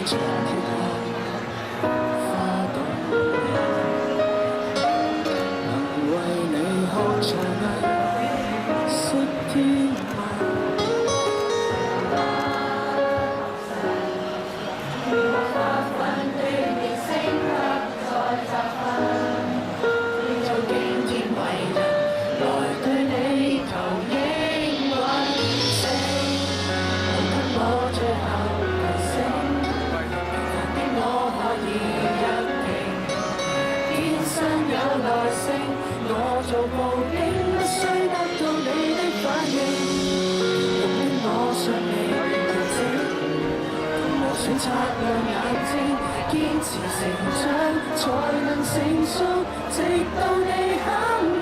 長鐵下花朵，能為你學才藝，識天馬。我做步竟不需得到你的反應，用於我尚未調整，我選擦亮眼睛，堅持成長才能成熟，直到你肯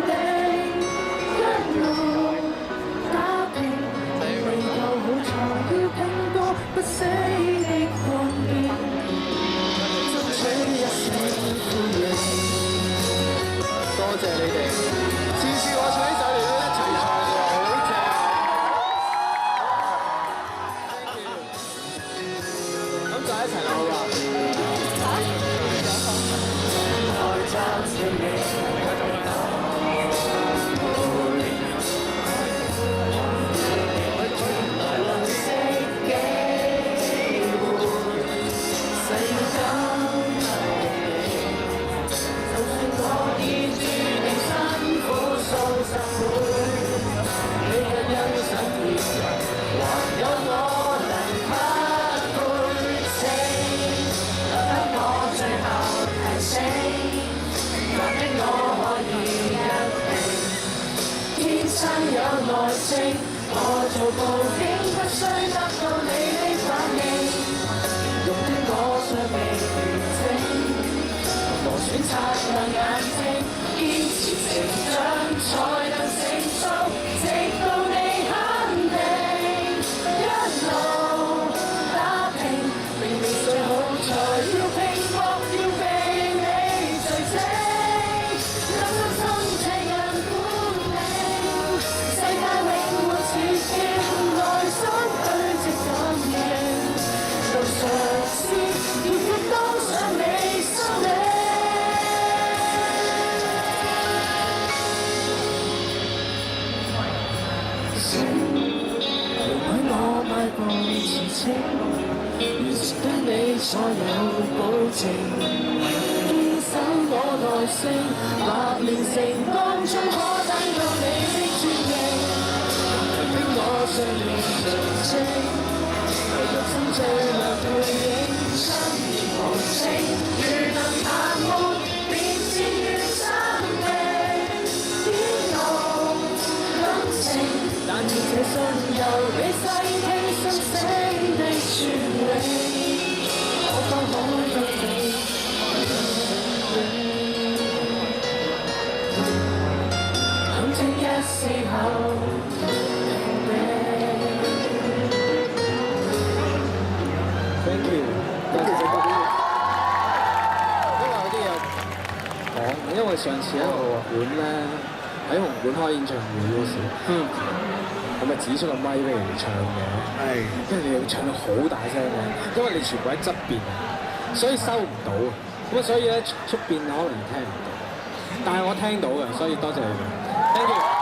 定，一路打拼，未夠好才要拼搏不死的抗辯，爭取一生歡迎。多謝你哋，次次我唱呢首你都一齊唱喎，好正！咁就一齊啦，好嘛？我做步竟不需得到你的反應，用的我尚未調整，我選擦亮眼睛，堅持成長才能成熟，直到你肯定，一路打拼，明明最好才要拼搏，要被你聚精，甘心這樣管理，世界永沒止境，內心堆積感應，路上是熱血都想你收尾。容許我邁步前程，完成對你所有保證，堅守我耐性，百年成功終可等到你的尊敬，強迫我上面純正，人生最亮背影，心如無情，如能談沒便是越生命，天路感情，但願這信由你細聽心聲的傳令，我方可得你肯聽一絲後Thank you， 多謝多謝。因為有啲嘢講，因為上次喺紅館咧，喺紅館開演唱會嗰時，我咪指出個咪俾人哋唱嘅，跟住你要唱到好大聲嘅，因為你全部喺側邊，所以收唔到，咁所以咧出邊可能聽唔到，但係我聽到嘅，所以多謝你哋，Thank you。